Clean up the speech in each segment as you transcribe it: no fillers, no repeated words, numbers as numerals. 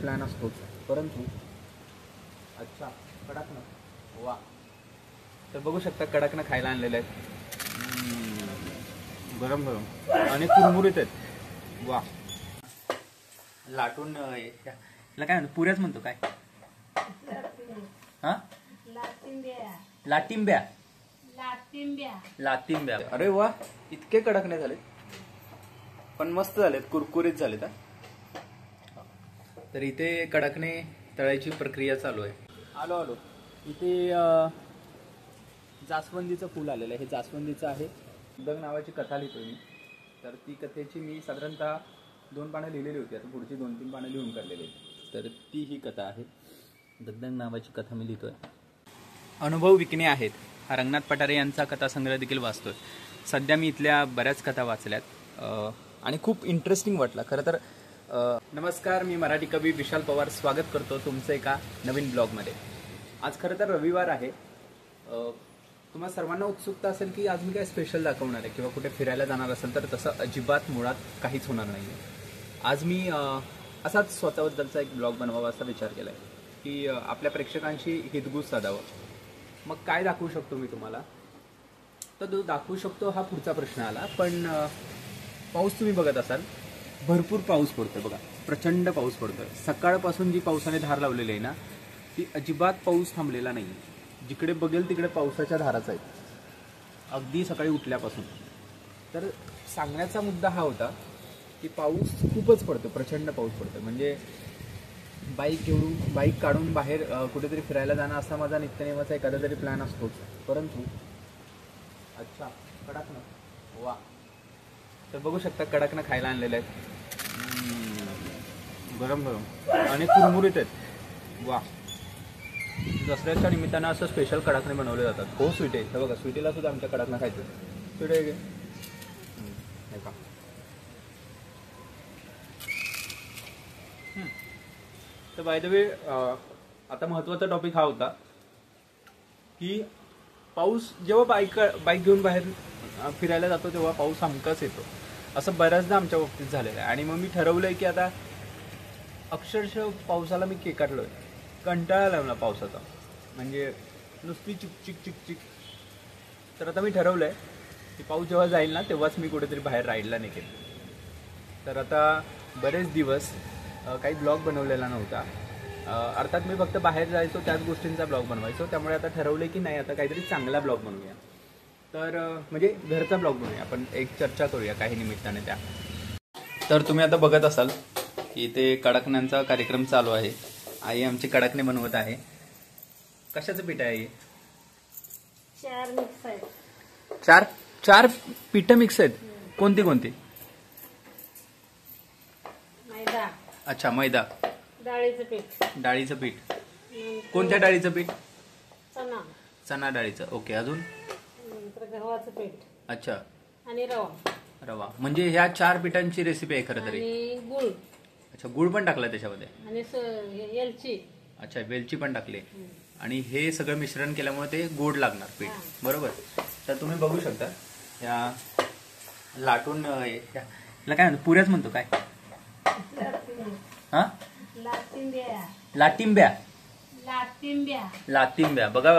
Plan असतोच, परंतु अच्छा कडकनं वा. तर बघू शकता कडकनं खायला आणलेलं आहे, गरम गरम आणि कुरमुरीत आहेत वा. लाटून याला काय म्हणतो, पुऱ्याच म्हणतो काय, हा लाटिंब्या. लातिंब्या. अरे वा, इतके कडक नाही झाले पण मस्त झालेत, कुरकुरीत झालेत. तर इथे कडकने तळायची प्रक्रिया चालू आहे. आलो आलो. इथे जास्वंदीचं फूल आलेलं आहे, हे जास्वंदीचं आहे. दग नावाची कथा लिहितोय मी, तर ती कथेची मी साधारणतः 2 पानं लिहिलेली होती, आता पुढची 2-3 पानं लिहून काढलेली. तर ती ही कथा आहे, दगदग नावाची कथा मी लिहितोय. अनुभव विकणे आहेत हा रंगनाथ पठारे यांचा कथासंग्रह देखील वाचतोय. सध्या मी इथल्या बऱ्याच कथा वाचल्यात आणि खूप इंटरेस्टिंग वाटला खरं तर. नमस्कार, मी मराठी कवी विशाल पवार स्वागत करतो तुमचं एका नवीन ब्लॉगमध्ये. आज खरं तर रविवार आहे. तुम्हाला सर्वांना उत्सुकता असेल की आज मी काय स्पेशल दाखवणार आहे किंवा कुठे फिरायला जाणार असेल, तर तसं अजिबात मुळात काहीच होणार नाही आहे. आज मी असाच स्वतःबद्दलचा एक ब्लॉग बनवावा असा विचार केला आहे की आपल्या प्रेक्षकांशी हितगुज साधावं. मग काय दाखवू शकतो मी तुम्हाला, तर तो दाखवू शकतो हा पुढचा प्रश्न आला. पण पाऊस तुम्ही बघत असाल, भरपूर पाऊस पडतोय बघा, प्रचंड पाऊस पडतोय. सकाळपासून जी पावसाने धार लावलेली आहे ना, ती अजिबात पाऊस थांबलेला नाही. जिकडे बघेल तिकडे पावसाच्या धाराच आहेत, अगदी सकाळी उठल्यापासून. तर सांगण्याचा मुद्दा हा होता की पाऊस खूपच पडतो, प्रचंड पाऊस पडतो. म्हणजे बाईक काढून बाहेर कुठेतरी फिरायला जाणं असा माझा नित्यनेमाचा एखादा तरी प्लॅन असतोच, परंतु अच्छा कडकनं वा. तर बघू शकता कडकनं खायला आणलेलं आहे, गरम गरम आणि कुरमुरीत आहेत वा. दसऱ्याच्या निमित्तानं असं स्पेशल कडकने बनवले जातात. हो स्वीट आहे, हे बघा, स्वीटीला सुद्धा आमच्या कडकनं खायचं. स्वीट आहे का? तर बाय द वे, आता महत्त्वाचा टॉपिक हा होता की पाऊस जेव्हा बाईक घेऊन बाहेर फिरायला जातो तेव्हा पाऊस हमखास येतो. असं बऱ्याचदा आमच्या बाबतीत झालेलं आहे. आणि मग मी ठरवलं आहे की आता अक्षरशः पावसाला मी केकाटलो आहे, कंटाळा आला मला पावसाचा, म्हणजे नुसती चिकचिक चिकचिक. तर आता मी ठरवलं आहे की पाऊस जेव्हा जाईल ना तेव्हाच मी कुठेतरी बाहेर राईडला निघेल. तर आता बरेच दिवस काही ब्लॉग बनवलेला नव्हता. अर्थात मी फक्त बाहेर जायचो त्याच गोष्टींचा ब्लॉग बनवायचो. त्यामुळे आता ठरवलं की नाही, आता काहीतरी चांगला ब्लॉग बनवूया. तर म्हणजे घरचा ब्लॉग बनवूया, आपण एक चर्चा करूया काही निमित्ताने त्या. तर तुम्ही आता बघत असाल की इथे कडकण्यांचा कार्यक्रम चालू आहे. आई आमची कडकणे बनवत आहे. कशाचं पीठ आहे? 4 मिक्स आहेत. 4 पीठं मिक्स आहेत. कोणती कोणती? मैदा. अच्छा, मैदा. डाळीचं पीठ. कोणत्या डाळीचं पीठ? चना डाळीचं. ओके, अजून? गव्हाचं पीठ. अच्छा, आणि रवा. म्हणजे ह्या 4 पिठांची रेसिपी आहे खरं तरी. गुळ. अच्छा, गुळ पण टाकला त्याच्यामध्ये. आणि वेलची. अच्छा, वेलची पण टाकली. आणि हे सगळं मिश्रण केल्यामुळे ते गोड लागणार पीठ, बरोबर. तर तुम्ही बघू शकता ह्या लाटून याला काय म्हणतो, पुऱ्याच म्हणतो काय, हा लाटिंब्या. लातिंब्या बघा,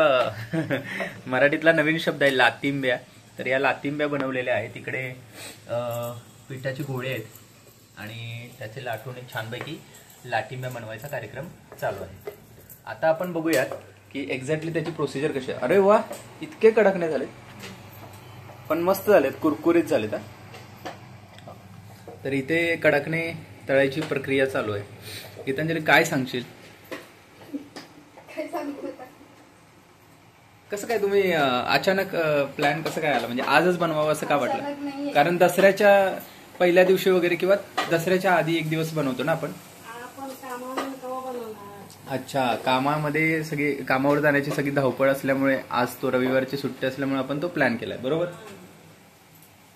मराठीतला नवीन शब्द आहे लातिंब्या. तर या लातिंब्या बनवलेल्या आहेत. तिकडे पिठाचे गोळे आहेत आणि त्याचे लाटून छानपैकी लाटिंब्या बनवायचा कार्यक्रम चालू आहे. आता आपण बघूयात की एक्झॅक्टली त्याची प्रोसिजर कशी आहे. अरे वा, इतके कडक नाही झालेत पण मस्त झालेत, कुरकुरीत झालेत. तर इथे कडकने तळायची प्रक्रिया चालू आहे. गीतांजली, काय सांगशील? कसं काय तुम्ही अचानक प्लॅन कसं काय आला, म्हणजे आजच बनवावं असं का वाटलं? कारण दसऱ्याच्या पहिल्या दिवशी वगैरे किंवा दसऱ्याच्या आधी एक दिवस बनवतो ना आपण. अच्छा, कामामध्ये सगळी कामावर जाण्याची सगळी धावपळ असल्यामुळे आज तो रविवारची सुट्टी असल्यामुळे आपण तो प्लॅन केलाय, बरोबर.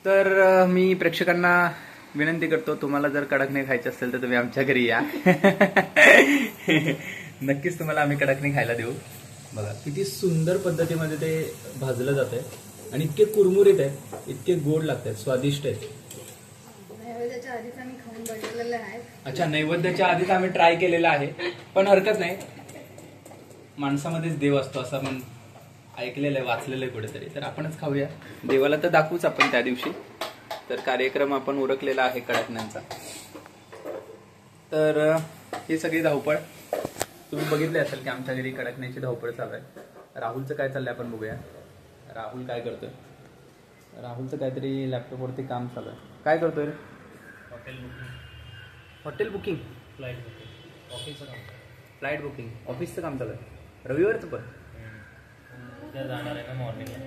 तर मी प्रेक्षकांना विनंती करतो, तुम्हाला जर कडकणे खायचे असेल तर तुम्ही आमच्या घरी या. नक्कीच तुम्हाला आम्ही कडकणे खायला देऊ. बघा किती सुंदर पद्धतीमध्ये ते भाजलं जातंय आणि इतके कुरमुरीत आहे, इतके गोड लागतात, स्वादिष्ट आहेत. अच्छा, नैवेद्याच्या आधीच आम्ही ट्राय केलेला आहे, पण हरकत नाही, माणसामध्येच देव असतो असं आपण ऐकलेलं आहे, वाचलेलं आहे कुठेतरी. तर आपणच खाऊया, देवाला तर दाखवूच आपण त्या दिवशी. तर कार्यक्रम आपण उरकलेला आहे कडकण्यांचा. तर ही सगळी धावपळ तुम्ही बघितले असेल की आमच्या घरी कडकण्याची धावपळ चालू आहे. राहुलचं काय चाललंय आपण बघूया. राहुल काय करतोय? राहुलचं काहीतरी लॅपटॉपवरती काम चालू आहे. काय करतोय रे? हॉटेल बुकिंग, फ्लाईट बुकिंग, ऑफिसचं काम. फ्लाईट बुकिंग, ऑफिसचं काम चालू आहे. रविवारचं पण उद्या जाणार आहे ना मॉर्निंगला.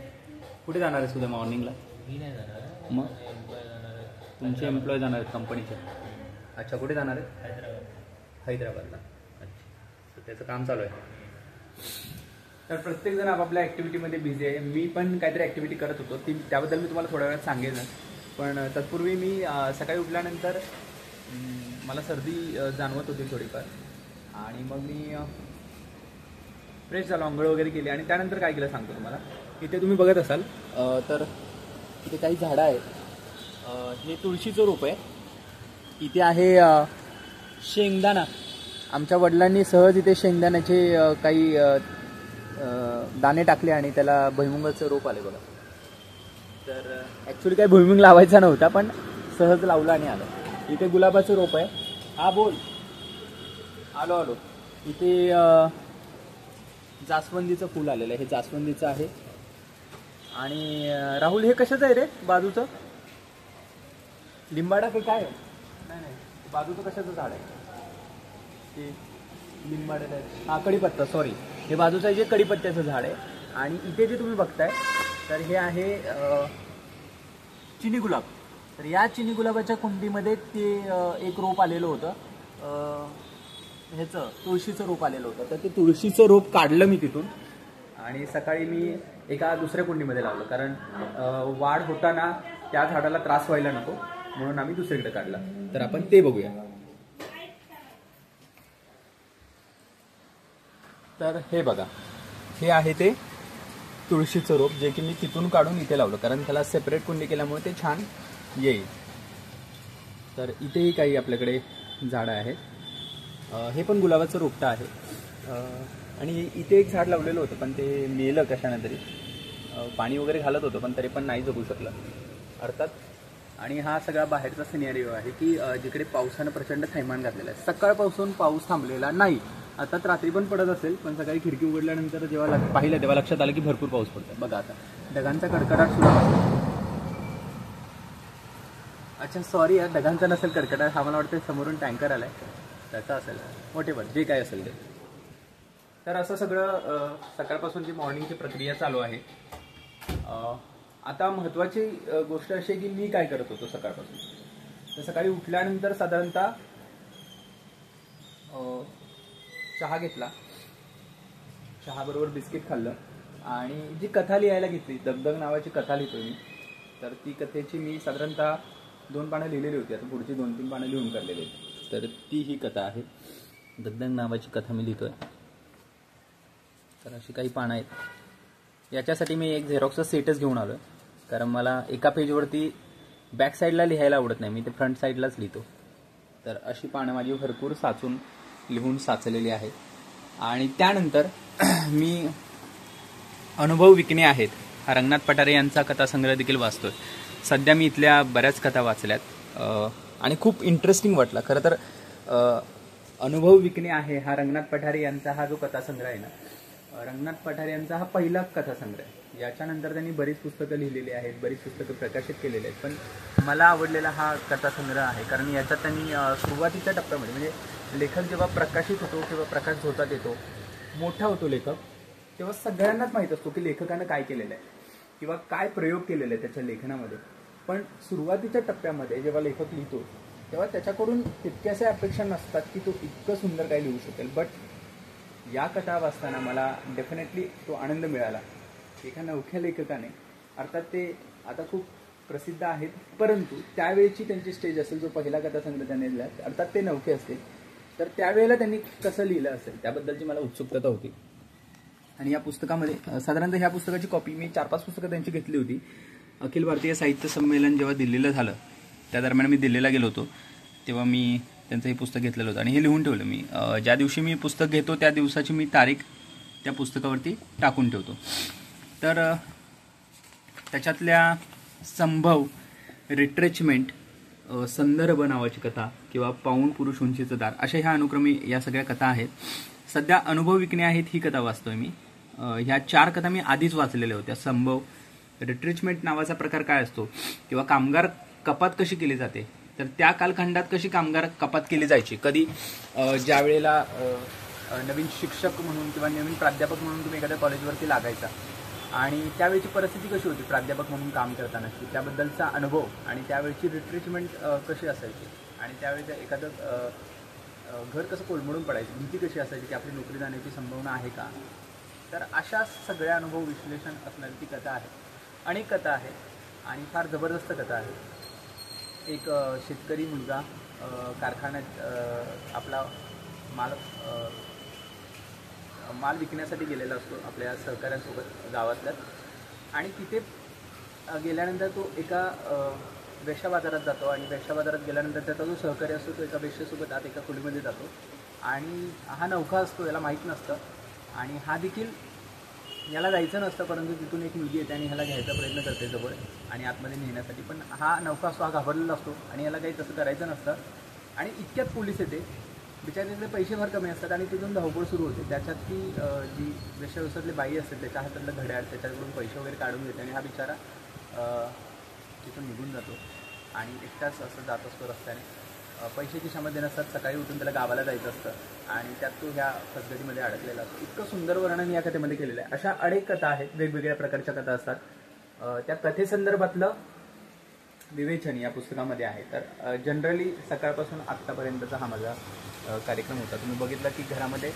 कुठे जाणार आहे सुद्धा मॉर्निंगला? मी नाही जाणार, मग एम्प्लॉय जाणार आहे. तुमचे एम्प्लॉय जाणार आहेत कंपनीचे? अच्छा, कुठे जाणार आहेत? हैदराबादला. अच्छा, तर त्याचं काम चालू आहे. तर प्रत्येकजण आपापल्या ॲक्टिव्हिटीमध्ये बिझी आहे. मी पण काहीतरी ॲक्टिव्हिटी करत होतो, त्याबद्दल मी तुम्हाला थोड्या वेळात सांगेन. पण तत्पूर्वी मी सकाळी उठल्यानंतर मला सर्दी जाणवत होती थोडीफार, आणि मग मी फ्रेश झालो, आंघोळ वगैरे केली, आणि त्यानंतर काय केलं सांगतो तुम्हाला. इथे तुम्ही बघत असाल तर इथे काही झाडं आहेत. हे तुळशीचं रोप आहे. इथे आहे शेंगदाणा. आमच्या वडिलांनी सहज इथे शेंगदाण्याचे काही दाणे टाकले आणि त्याला भुईमुगाचं रोप आले बघा. तर ॲक्च्युली काही भुईमुग लावायचा नव्हता, पण सहज लावला आणि आलं. इथे गुलाबाचं रोप आहे. हा बोल. आलो. इथे जास्वंदीचं फूल आलेलं आहे. हे जास्वंदीचं आहे. आणि राहुल, हे कशाचं आहे रे बाजूचं? लिंबाडा की काय? नाही, बाजूचं कशाचं झाड आहे ते? लिंबाडा आहे. हा, कढीपत्ता, सॉरी. हे बाजूचं आहे जे कढीपत्त्याचं झाड आहे. आणि इथे जे तुम्ही बघताय तर हे आहे चिनी गुलाब. तर या चिनी गुलाबाच्या कुंडीमध्ये ते एक रोप आलेलं होतं, ह्याचं तुळशीचं रोप आलेलं होतं. तर ते तुळशीचं रोप काढलं मी तिथून, आणि सकाळी मी एका दुसऱ्या कुंडीमध्ये लावलं, कारण वाढ होताना त्या झाडाला त्रास व्हायला नको म्हणून आम्ही दुसरीकडे काढला. तर आपण ते बघूया. तर हे बघा, हे आहे ते तुळशीचं रोप, जे की मी तिथून काढून इथे लावलं, कारण त्याला सेपरेट कुंडी केल्यामुळे ते छान येईल. तर इथेही काही आपल्याकडे झाडं आहेत. हे पण गुलाबाचं रोपटं आहे. आणि इथे एक झाड लावलेलं होतं, पण ते मेलं कशाने तरी. पाणी वगैरे घालत होतं, पण तरी पण नाही जगू शकलं अर्थात. आणि हा सगळा बाहेरचा सिनेरिओ आहे की जिकडे पावसानं प्रचंड थैमान घातलेलं आहे. सकाळपासून पाऊस थांबलेला नाही. आता रात्री पण पडत असेल, पण सकाळी खिडकी उघडल्यानंतर जेव्हा पाहिलं तेव्हा लक्षात आलं की भरपूर पाऊस पडतो. बघा आता ढगांचा कडकडाट सुद्धा. अच्छा, सॉरी यार, ढगांचा नसेल कडकडाट, हा मला वाटतं समोरून टँकर आलाय त्याचा असेल, व्हॉटेव्हर जे काय असेल ते. तर असं सगळं सकाळपासूनची मॉर्निंगची प्रक्रिया चालू आहे. आता महत्त्वाची गोष्ट अशी आहे की मी काय करत होतो सकाळपासून. तर सकाळी उठल्यानंतर साधारणतः चहा घेतला, चहाबरोबर बिस्किट खाल्लं, आणि जी कथा लिहायला घेतली, दगदग नावाची कथा लिहितोय मी. तर ती कथेची मी साधारणतः 2 पानं लिहिलेली होती. आता पुढची 2-3 पानं लिहून काढलेली आहेत. तर ती ही कथा आहे, दगदग नावाची कथा मी लिहितोय. तर अशी काही पानं आहेत. याच्यासाठी मी एक झेरॉक्सचा सेटच घेऊन आलो आहे, कारण मला एका पेजवरती बॅक साईडला लिहायला आवडत नाही, मी ते फ्रंट साईडलाच लिहितो. तर अशी पानं माझी भरपूर साचून लिहून साचलेली आहेत. आणि त्यानंतर मी अनुभव विकणे आहेत हा रंगनाथ पठारे यांचा कथासंग्रह देखील वाचतोय. सध्या मी इथल्या बऱ्याच कथा वाचल्यात आणि खूप इंटरेस्टिंग वाटला खरं तर. अनुभव विकणे आहे हा रंगनाथ पठारे यांचा हा जो कथासंग्रह आहे ना, रंगनाथ पठारे यांचा हा पहिला कथासंग्रह आहे. याच्यानंतर त्यांनी बरीच पुस्तकं लिहिलेली आहेत, बरीच पुस्तकं प्रकाशित केलेली आहेत, पण मला आवडलेला हा कथासंग्रह आहे. कारण याच्यात त्यांनी सुरुवातीच्या टप्प्यामध्ये, म्हणजे लेखक जेव्हा प्रकाशित होतो किंवा प्रकाश झोतात येतो, मोठा होतो लेखक, तेव्हा सगळ्यांनाच माहीत असतो की लेखकानं काय केलेलं आहे किंवा काय प्रयोग केलेला आहे त्याच्या लेखनामध्ये. पण सुरुवातीच्या टप्प्यामध्ये जेव्हा लेखक लिहितो तेव्हा त्याच्याकडून तितक्याशा अपेक्षा नसतात की तो इतकं सुंदर काय लिहू शकेल. बट या कथा वाचताना मला डेफिनेटली तो आनंद मिळाला. एका नवख्या लेखकाने, अर्थात ते आता खूप प्रसिद्ध आहेत, परंतु त्यावेळेची त्यांची स्टेज असेल, जो पहिला कथासंग्रह त्यांनी लिहिला, अर्थात ते नवखे असतील, तर त्यावेळेला त्यांनी कसं लिहिलं असेल त्याबद्दलची मला उत्सुकता होती. आणि या पुस्तकामध्ये साधारणतः ह्या पुस्तकाची कॉपी मी 4-5 पुस्तकं त्यांची घेतली होती. अखिल भारतीय साहित्य संमेलन जेव्हा दिल्लीला झालं त्या दरम्यान मी दिल्लीला गेलो होतो, तेव्हा मी त्यांचं हे पुस्तक घेतलेलं होतं आणि हे लिहून ठेवलं मी. ज्या दिवशी मी पुस्तक घेतो त्या दिवसाची मी तारीख त्या पुस्तकावरती टाकून ठेवतो. तर त्याच्यातल्या संभव, रिट्रेचमेंट, संदर्भ नावाची कथा किंवा पाऊण पुरुष उंचीचं दार अशा ह्या अनुक्रमे या सगळ्या कथा आहेत. सध्या अनुभव विकणे आहेत ही कथा वाचतोय मी. ह्या 4 कथा मी आधीच वाचलेल्या होत्या. संभव, रिट्रेचमेंट नावाचा प्रकार काय असतो किंवा कामगार कपात कशी केली जाते, तर त्या कालखंडात कशी कामगार कपात केली जायची. कधी ज्या वेळेला नवीन शिक्षक म्हणून किंवा नवीन प्राध्यापक म्हणून तुम्ही एखाद्या कॉलेजवरती लागायचा आणि त्यावेळची परिस्थिती कशी होती प्राध्यापक म्हणून काम करतानाची, त्याबद्दलचा अनुभव आणि त्यावेळची रिट्रेचमेंट कशी असायची आणि त्यावेळेचं एखादं घर कसं कोलमडून पडायचं, भीती कशी असायची की आपली नोकरी जाण्याची संभावना आहे का. तर अशा सगळ्या अनुभव विश्लेषण असणारी ती कथा आहे. अनेक कथा आहेत आणि फार जबरदस्त कथा आहे. एक शेतकरी मुलगा कारखान्यात आपला माल विकण्यासाठी गेलेला असतो आपल्या सहकाऱ्यांसोबत गावातल्याच, आणि तिथे गेल्यानंतर तो एका वेश्या बाजारात जातो आणि वेश्या बाजारात गेल्यानंतर त्याचा जो सहकारी असतो तो एका वेश्येसोबत आत एका खोलीमध्ये जातो आणि हा नौका असतो, याला माहीत नसतं आणि हा देखील याला जायचं नसतं, परंतु तिथून एक मुलगी येते आणि ह्याला घ्यायचा प्रयत्न करते जवळ आणि आतमध्ये नेण्यासाठी. पण हा नौका असतो, हा घाबरलेला असतो आणि याला काही तसं करायचं नसतं आणि इतक्यात पोलीस येते. बिचारीकडे पैसे फार कमी असतात आणि तिथून धावपळ सुरू होते. त्याच्यात ती जी वेश्याव्यवसायातली बाई असते त्याच्या हातातलं घड्याळ, त्याच्याकडून पैसे वगैरे काढून घेते आणि हा बिचारा तिथून निघून जातो आणि एकटाच असं जात असतो रस्त्याने. पैसे खिशामध्ये नसतात, सकाळी उठून त्याला गावाला जायचं असतं आणि त्यात तो ह्या फसगतीमध्ये अडकलेला असतो. इतकं सुंदर वर्णन या कथेमध्ये केलेलं आहे. अशा अनेक कथा आहेत, वेगवेगळ्या प्रकारच्या कथा असतात. त्या कथेसंदर्भातलं विवेचन या पुस्तकामध्ये आहे. तर जनरली सकाळपासून आत्तापर्यंतचा हा माझा कार्यक्रम होता. तुम्ही बघितलं की घरामध्ये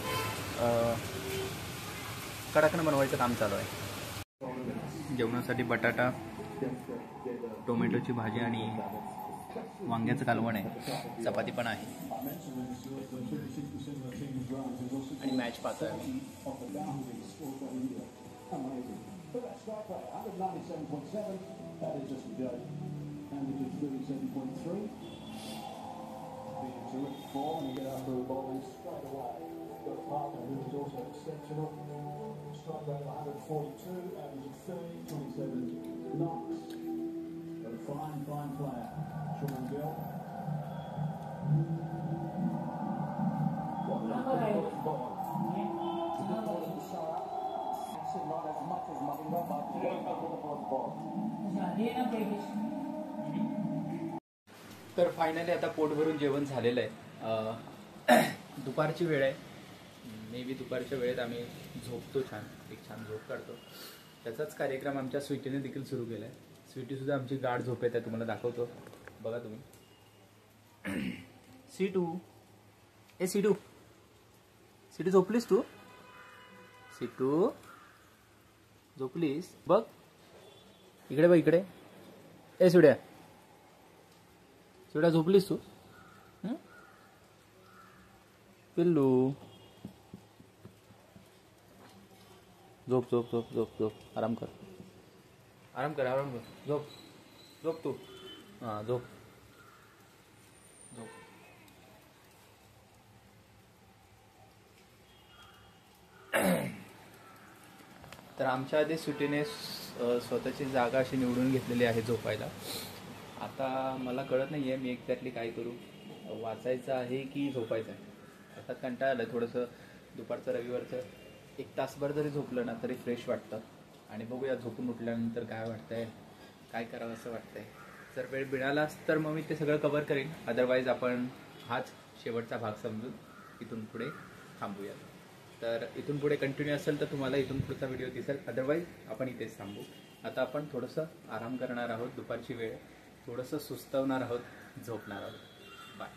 कडाकण बनवायचं काम चालू आहे. जेवणासाठी बटाटा, टोमॅटोची भाजी आणि वांग्याचं कालवण आहे, चपाती पण आहे आणि मॅच पाहतोय आम्ही. तर फायनली आता पोट भरून जेवण झालेलं आहे. दुपारची वेळ आहे. मे बी दुपारच्या वेळेत आम्ही झोपतो, एक छान झोप काढतो. त्याचाच कार्यक्रम आमच्या स्वीटीने देखील सुरू केला आहे. स्वीटीसुद्धा आमची गाढ झोप आहे, त्या तुम्हाला दाखवतो, बघा तुम्ही. सीटू, ए सीटू, सीटू झोपलीस तू? सीटू झोपलीस? बघ इकडे, बघ इकडे. ए सुड्या, सुड्या झोपलीस तू? पिल्लू झोप झोप झोप झोप झोप, आराम कर, आराम कर, आराम कर, झोप झोप तू. हां झोप झोप. तर आमच्या आधी सुटीने स्वतःची जागा अशी निवडून घेतलेली आहे झोपायला. आता मला कळत नाही आहे मी एक्झॅक्टली काय करू, वाचायचं आहे की झोपायचं आहे. आता कंटाळा आलं थोडंसं. दुपारचं रविवारचं 1 तासभर जरी झोपलं ना तरी फ्रेश वाटतं. आणि बघूया झोपून उठल्यानंतर काय वाटतंय, काय करावं असं वाटतंय. जर वेळ मिळालाच तर मग मी ते सगळं कव्हर करेन. अदरवाईज आपण हाच शेवटचा भाग समजून इथून पुढे थांबूया. तर इथून पुढे कंटिन्यू असेल तर तुम्हाला इथून पुढचा व्हिडिओ दिसेल, अदरवाईज आपण इथेच थांबू. आता आपण थोडंसं आराम करणार आहोत. दुपारची वेळ, थोडंसं सुस्तवणार आहोत, झोपणार आहोत. बाय.